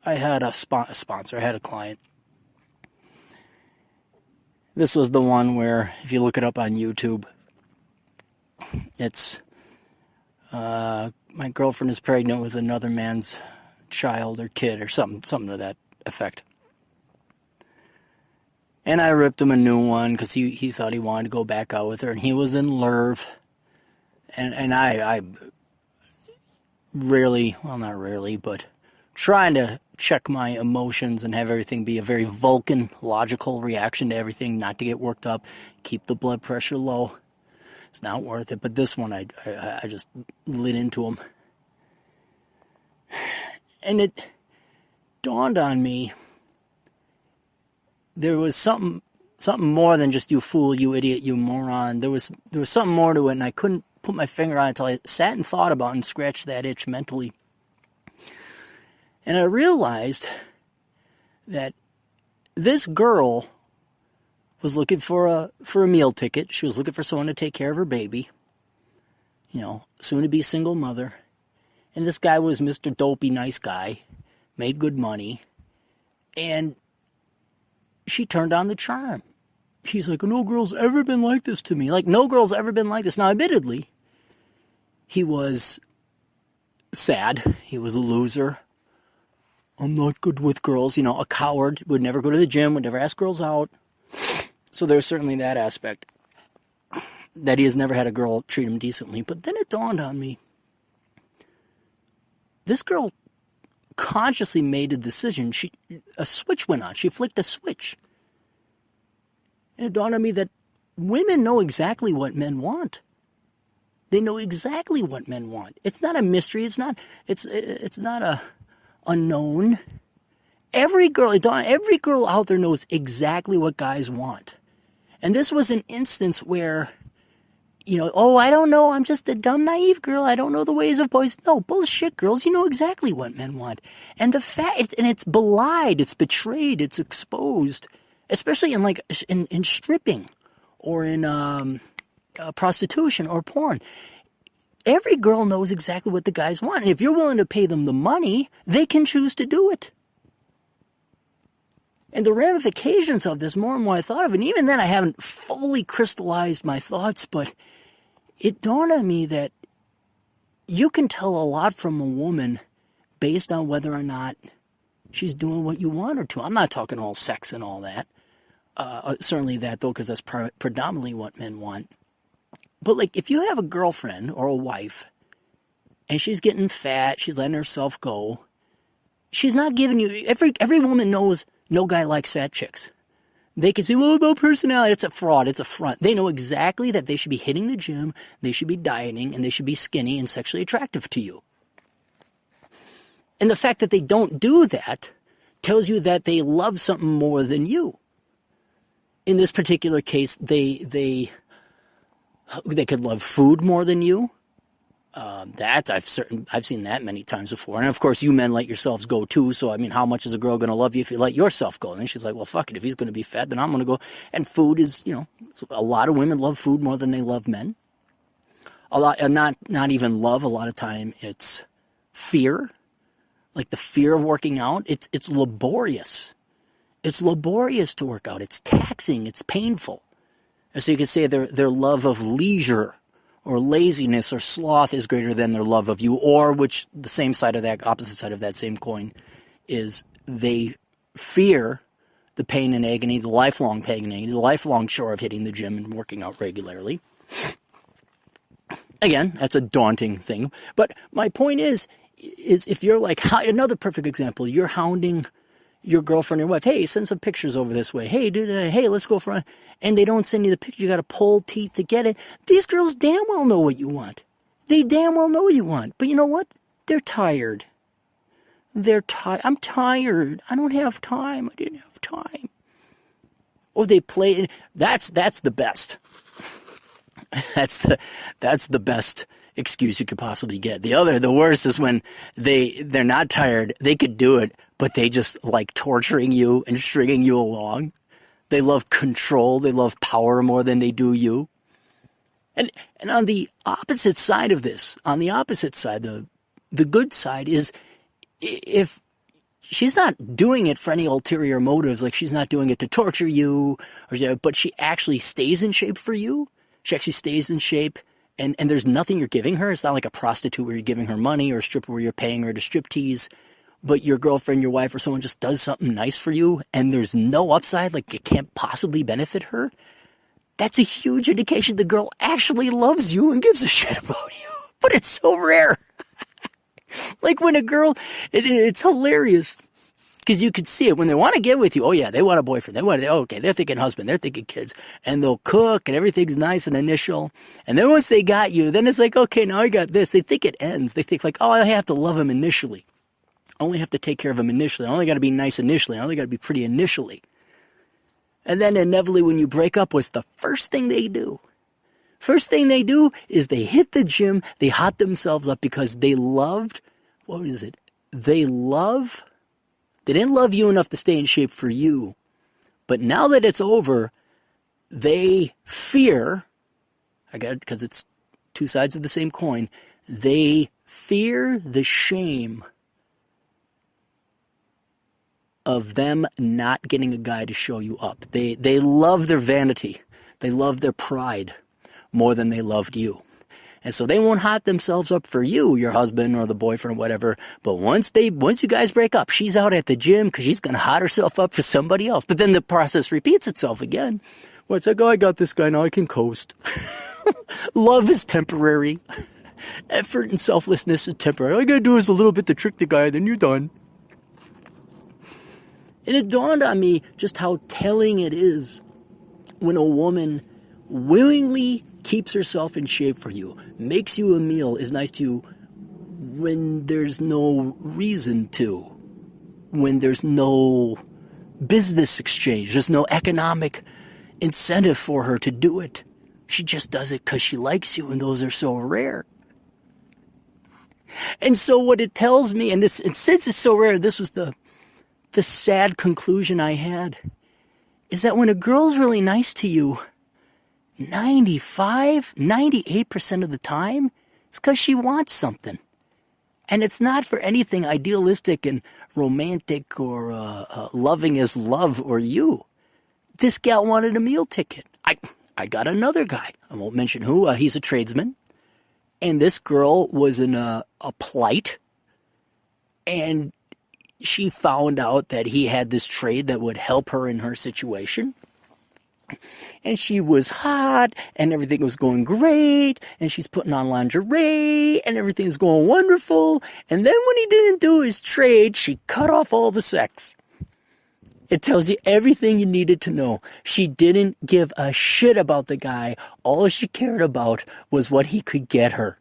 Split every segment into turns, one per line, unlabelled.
I had a sponsor, I had a client. This was the one where, if you look it up on YouTube, it's, my girlfriend is pregnant with another man's child or kid or something to that effect. And I ripped him a new one because he thought he wanted to go back out with her, and he was in love. And I rarely, well, not rarely, but trying to check my emotions and have everything be a very Vulcan, logical reaction to everything, not to get worked up, keep the blood pressure low. It's not worth it. But this one, I just lit into him. And it dawned on me, there was something more than just you fool, you idiot, you moron. There was something more to it, and I couldn't put my finger on it until I sat and thought about it and scratched that itch mentally. And I realized that this girl was looking for a meal ticket. She was looking for someone to take care of her baby. You know, soon to be single mother. And this guy was Mr. Dopey, nice guy, made good money, and she turned on the charm. She's like, no girl's ever been like this to me. Like, no girl's ever been like this. Now, admittedly, he was sad. He was a loser. I'm not good with girls. You know, a coward. Would never go to the gym. Would never ask girls out. So there's certainly that aspect. That he has never had a girl treat him decently. But then it dawned on me. This girl consciously made a decision. A switch went on. She flicked a switch. And it dawned on me that women know exactly what men want. They know exactly what men want. It's not a mystery. It's not a unknown. Every girl out there knows exactly what guys want. And this was an instance where, you know, oh, I don't know, I'm just a dumb, naive girl, I don't know the ways of boys. No, bullshit, girls, you know exactly what men want. And it's belied, it's betrayed, it's exposed, especially in stripping or in prostitution or porn. Every girl knows exactly what the guys want. And if you're willing to pay them the money, they can choose to do it. And the ramifications of this, more and more I thought of, and even then I haven't fully crystallized my thoughts, but it dawned on me that you can tell a lot from a woman based on whether or not she's doing what you want her to. I'm not talking all sex and all that. Certainly that, though, because that's predominantly what men want. But, like, if you have a girlfriend or a wife, and she's getting fat, she's letting herself go, she's not giving you... Every woman knows no guy likes fat chicks. They can say, well, about personality, it's a fraud, it's a front. They know exactly that they should be hitting the gym, they should be dieting, and they should be skinny and sexually attractive to you. And the fact that they don't do that tells you that they love something more than you. In this particular case, they could love food more than you. I've seen that many times before. And of course, you men let yourselves go too. So, I mean, how much is a girl going to love you if you let yourself go? And then she's like, well, fuck it. If he's going to be fat, then I'm going to go. And food is, you know, a lot of women love food more than they love men. A lot, and not even love. A lot of time it's fear, like the fear of working out. It's laborious. It's laborious to work out. It's taxing. It's painful. And so you could say their love of leisure or laziness or sloth is greater than their love of you, or which the same side of that, opposite side of that same coin, is they fear the pain and agony, the lifelong pain and agony, the lifelong chore of hitting the gym and working out regularly. Again, that's a daunting thing. But my point is if you're like, another perfect example, you're hounding your girlfriend or wife, hey, send some pictures over this way. Hey, dude, hey, let's go for a... And they don't send you the picture. You got to pull teeth to get it. These girls damn well know what you want. They damn well know what you want. But you know what? They're tired. I'm tired. I don't have time. I didn't have time. Or they play... That's the best. That's the best excuse you could possibly get. The worst is when they're not tired. They could do it, but they just like torturing you and stringing you along. They love control. They love power more than they do you. And on the opposite side of this, on the opposite side, the good side is if she's not doing it for any ulterior motives. Like, she's not doing it to torture you, but she actually stays in shape for you. She actually stays in shape, and there's nothing you're giving her. It's not like a prostitute where you're giving her money, or a stripper where you're paying her to striptease. But your girlfriend, your wife, or someone just does something nice for you, and there's no upside, like it can't possibly benefit her. That's a huge indication the girl actually loves you and gives a shit about you. But it's so rare. Like when a girl, it's hilarious. Because you could see it when they want to get with you. Oh yeah, they want a boyfriend. They're thinking husband. They're thinking kids. And they'll cook and everything's nice and initial. And then once they got you, then it's like, okay, now I got this. They think it ends. They think like, oh, I have to love him initially. I only have to take care of him initially. I only got to be nice initially. I only got to be pretty initially. And then inevitably when you break up, what's the first thing they do? First thing they do is they hit the gym. They hot themselves up because they loved, what is it? They didn't love you enough to stay in shape for you. But now that it's over, they fear, I got it because it's two sides of the same coin, they fear the shame of them not getting a guy to show you up. They love their vanity. They love their pride more than they loved you. And so they won't hot themselves up for you, your husband or the boyfriend or whatever. But once you guys break up, she's out at the gym because she's going to hot herself up for somebody else. But then the process repeats itself again. Well, it's like, oh, I got this guy, now I can coast. Love is temporary. Effort and selflessness is temporary. All you got to do is a little bit to trick the guy, then you're done. And it dawned on me just how telling it is when a woman willingly keeps herself in shape for you, makes you a meal, is nice to you when there's no reason to, when there's no business exchange, there's no economic incentive for her to do it. She just does it because she likes you, and those are so rare. And so what it tells me, and since it's so rare, this was the sad conclusion I had, is that when a girl's really nice to you, 98% of the time, it's because she wants something. And it's not for anything idealistic and romantic or loving as love or you. This gal wanted a meal ticket. I got another guy. I won't mention who. He's a tradesman. And this girl was in a plight. And she found out that he had this trade that would help her in her situation. And she was hot, and everything was going great, and she's putting on lingerie, and everything's going wonderful. And then when he didn't do his trade, she cut off all the sex. It tells you everything you needed to know. She didn't give a shit about the guy. All she cared about was what he could get her.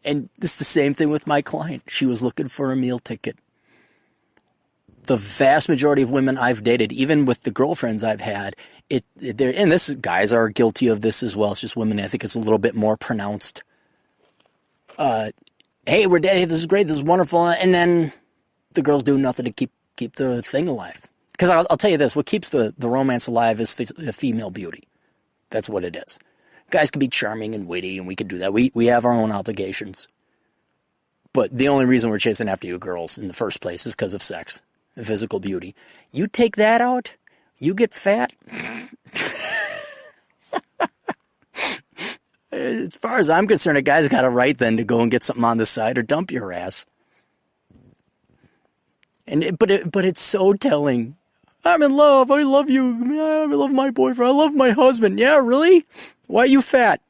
And this is the same thing with my client. She was looking for a meal ticket. The vast majority of women I've dated, even with the girlfriends I've had, guys are guilty of this as well. It's just women, I think it's a little bit more pronounced. Hey, we're dating. This is great. This is wonderful. And then the girls do nothing to keep the thing alive. Because I'll tell you this, what keeps the romance alive is female beauty. That's what it is. Guys can be charming and witty, and we can do that. We have our own obligations. But the only reason we're chasing after you girls in the first place is because of sex and physical beauty. You take that out, you get fat. As far as I'm concerned, a guy's got a right then to go and get something on the side or dump your ass. But it's so telling. I'm in love. I love you. I love my boyfriend. I love my husband. Yeah, really? Why are you fat?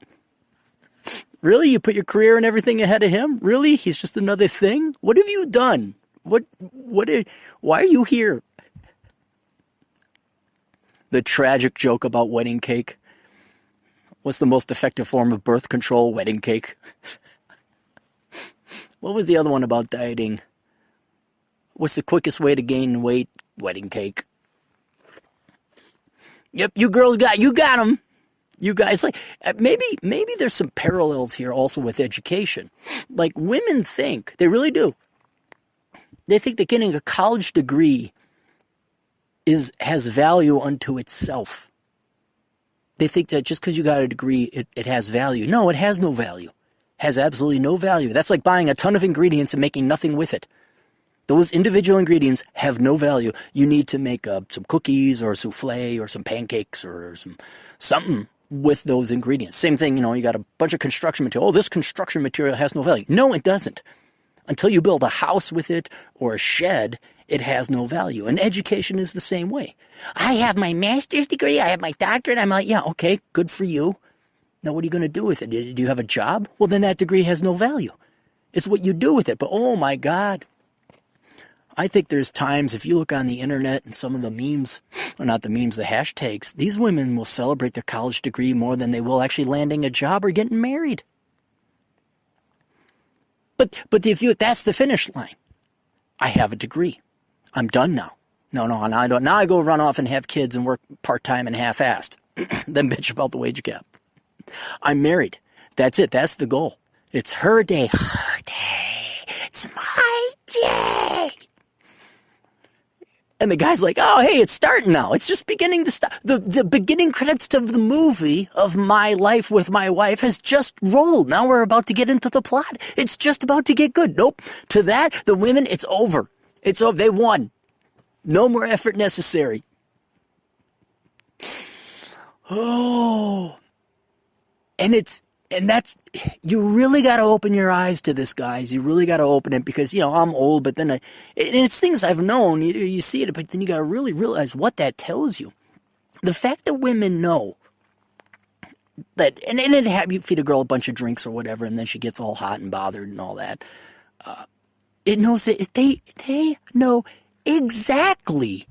Really? You put your career and everything ahead of him? Really? He's just another thing? What have you done? Why are you here? The tragic joke about wedding cake. What's the most effective form of birth control? Wedding cake. What was the other one about dieting? What's the quickest way to gain weight? Wedding cake. Yep, you girls got them. You guys, like, maybe there's some parallels here also with education. Like, women think, they really do, they think that getting a college degree has value unto itself. They think that just because you got a degree, it has value. No, it has no value. has absolutely no value. That's like buying a ton of ingredients and making nothing with it. Those individual ingredients have no value. You need to make some cookies or a souffle or some pancakes or something with those ingredients. Same thing, you got a bunch of construction material. Oh, this construction material has no value. No, it doesn't. Until you build a house with it or a shed, it has no value. And education is the same way. I have my master's degree, I have my doctorate. I'm like, yeah, okay, good for you. Now what are you going to do with it? Do you have a job? Well, then that degree has no value. It's what you do with it. But oh my God, I think there's times if you look on the internet and some of the memes, or not the memes, the hashtags, these women will celebrate their college degree more than they will actually landing a job or getting married. But if that's the finish line. I have a degree. I'm done now. No, I don't. Now I go run off and have kids and work part-time and half-assed. Then bitch about the wage gap. I'm married. That's it. That's the goal. It's her day. Her day. It's my day. And the guy's like, oh, hey, it's starting now. It's just beginning to start. The beginning credits to the movie of my life with my wife has just rolled. Now we're about to get into the plot. It's just about to get good. Nope. To that, the women, it's over. It's over. They won. No more effort necessary. Oh. And that's, you really got to open your eyes to this, guys. You really got to open it because, I'm old, but then and it's things I've known. You see it, but then you got to really realize what that tells you. The fact that women know that, and you feed a girl a bunch of drinks or whatever, and then she gets all hot and bothered and all that. It knows that they know exactly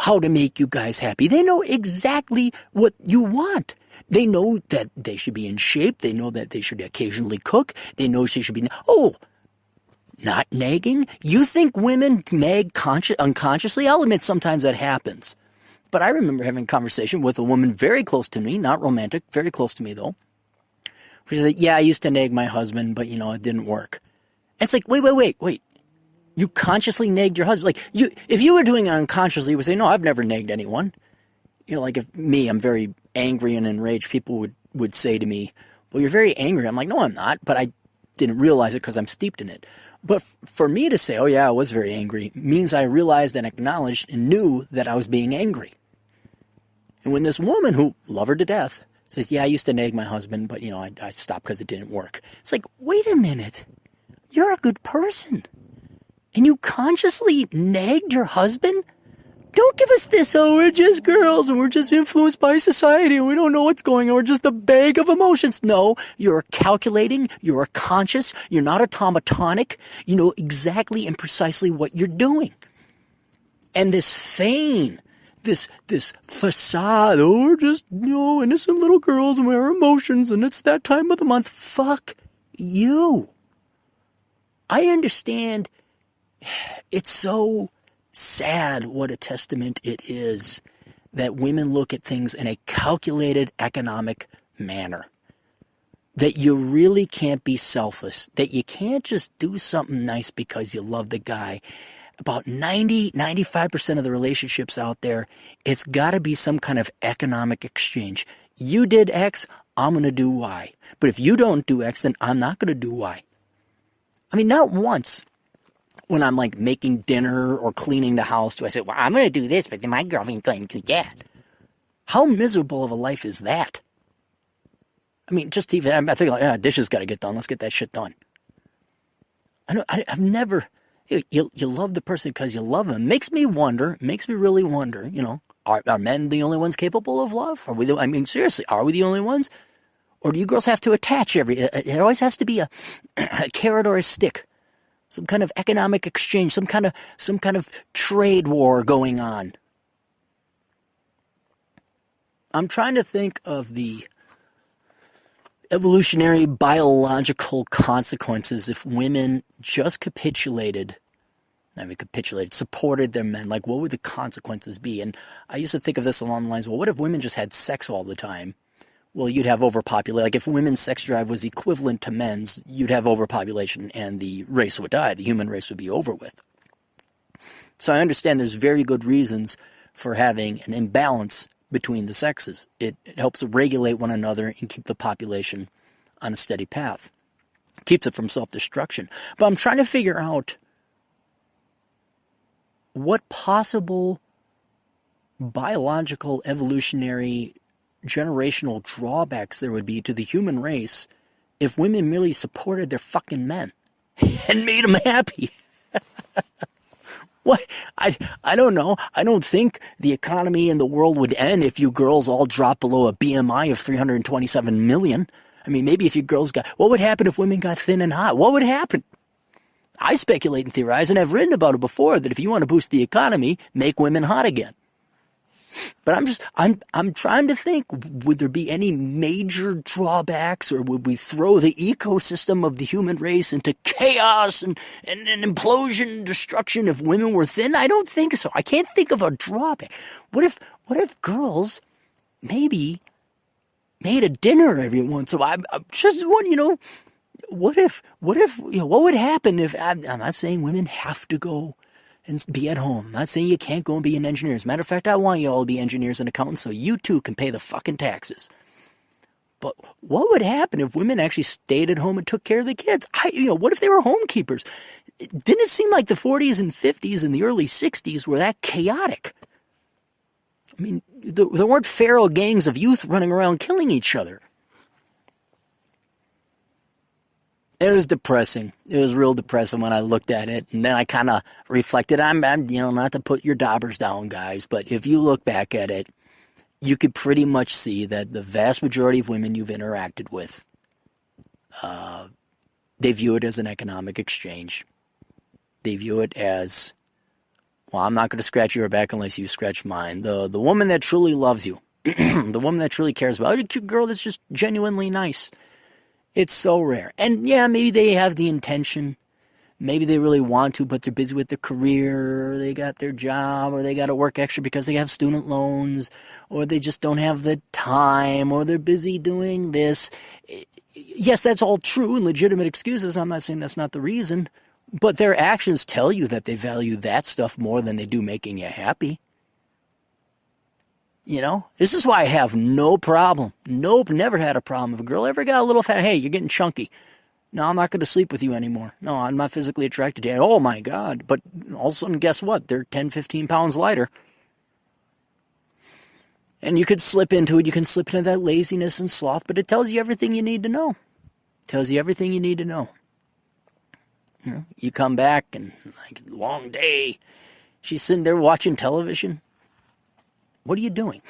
how to make you guys happy. They know exactly what you want. They know that they should be in shape. They know that they should occasionally cook. They know she should be, not nagging. You think women nag unconsciously? I'll admit sometimes that happens. But I remember having a conversation with a woman very close to me, not romantic, very close to me though. She said, yeah, I used to nag my husband, but it didn't work. It's like, wait. You consciously nagged your husband. Like, if you were doing it unconsciously, you would say, no, I've never nagged anyone. Like if I'm very angry and enraged, people would say to me, well, you're very angry. I'm like, no, I'm not, but I didn't realize it because I'm steeped in it. But for me to say, oh yeah, I was very angry, means I realized and acknowledged and knew that I was being angry. And when this woman who love her to death says, yeah, I used to nag my husband, but I stopped because it didn't work. It's like, wait a minute, you're a good person. And you consciously nagged your husband? Don't give us this, oh, we're just girls and we're just influenced by society and we don't know what's going on. We're just a bag of emotions. No, you're calculating, you're conscious, you're not automatonic. You know exactly and precisely what you're doing. And this feign, this facade, oh, we're just, innocent little girls and we have emotions and it's that time of the month. Fuck you. I understand it's so sad what a testament it is that women look at things in a calculated economic manner. That you really can't be selfless. That you can't just do something nice because you love the guy. About 95% of the relationships out there, it's got to be some kind of economic exchange. You did X, I'm going to do Y. But if you don't do X, then I'm not going to do Y. I mean, not once. When I'm like making dinner or cleaning the house, do I say, well, I'm going to do this, but then my girlfriend's going to do that? How miserable of a life is that? I mean, just even, I think, like, dishes got to get done. Let's get that shit done. I've never, you love the person because you love them. Makes me really wonder, are men the only ones capable of love? Seriously, are we the only ones? Or do you girls have to attach it always has to be a carrot or a stick. Some kind of economic exchange, some kind of trade war going on. I'm trying to think of the evolutionary biological consequences if women just supported their men. Like, what would the consequences be? And I used to think of this along the lines, well, what if women just had sex all the time? Well, you'd have overpopulation. Like if women's sex drive was equivalent to men's, you'd have overpopulation and the race would die. The human race would be over with. So I understand there's very good reasons for having an imbalance between the sexes. It helps regulate one another and keep the population on a steady path. Keeps it from self-destruction. But I'm trying to figure out what possible biological, evolutionary, generational drawbacks there would be to the human race if women merely supported their fucking men and made them happy. What? I don't know. I don't think the economy in the world would end if you girls all dropped below a BMI of 327 million. I mean, maybe if you girls got... What would happen if women got thin and hot? What would happen? I speculate and theorize, and I've written about it before, that if you want to boost the economy, make women hot again. But I'm trying to think, would there be any major drawbacks, or would we throw the ecosystem of the human race into chaos and implosion, destruction if women were thin? I don't think so. I can't think of a drawback. What if girls maybe made a dinner every once in a while? I'm just one, what if, what would happen if, I'm not saying women have to go and be at home. I'm not saying you can't go and be an engineer. As a matter of fact, I want you all to be engineers and accountants so you too can pay the fucking taxes. But what would happen if women actually stayed at home and took care of the kids? What if they were homekeepers? Didn't it seem like the 40s and 50s and the early 60s were that chaotic? I mean, there weren't feral gangs of youth running around killing each other. It was depressing. It was real depressing when I looked at it. And then I kind of reflected. I'm not to put your daubers down, guys, but if you look back at it, you could pretty much see that the vast majority of women you've interacted with, they view it as an economic exchange. They view it as, well, I'm not going to scratch your back unless you scratch mine. The woman that truly loves you, the woman that truly cares about you, a cute girl that's just genuinely nice. It's so rare. And yeah, maybe they have the intention. Maybe they really want to, but they're busy with their career, or they got their job, or they got to work extra because they have student loans, or they just don't have the time, or they're busy doing this. Yes, that's all true and legitimate excuses. I'm not saying that's not the reason. But their actions tell you that they value that stuff more than they do making you happy. This is why I have no problem. Nope, never had a problem. If a girl ever got a little fat, hey, you're getting chunky. No, I'm not going to sleep with you anymore. No, I'm not physically attracted to you. Oh, my God. But all of a sudden, guess what? They're 10, 15 pounds lighter. And you could slip into it. You can slip into that laziness and sloth, but it tells you everything you need to know. It tells you everything you need to know. You come back and, long day. She's sitting there watching television. What are you doing?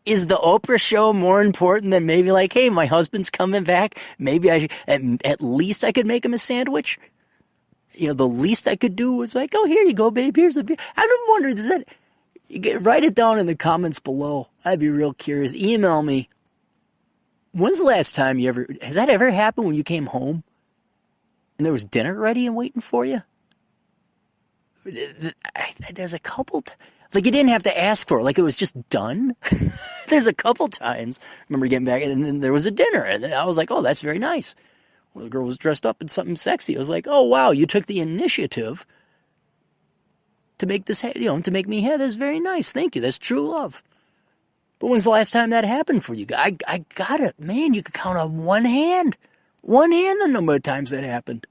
Is the Oprah show more important than maybe hey, my husband's coming back? Maybe I should, at least I could make him a sandwich. The least I could do was oh, here you go, babe. Here's the beer. I don't wonder, write it down in the comments below. I'd be real curious. Email me. When's the last time has that ever happened when you came home and there was dinner ready and waiting for you? There's a couple you didn't have to ask for it. It was just done. There's a couple times. I remember getting back, and then there was a dinner, and I was oh, that's very nice. Well, the girl was dressed up in something sexy. I was oh, wow, you took the initiative to make this, to make me happy. That's very nice. Thank you. That's true love. But when's the last time that happened for you? I got it. Man, you could count on one hand the number of times that happened.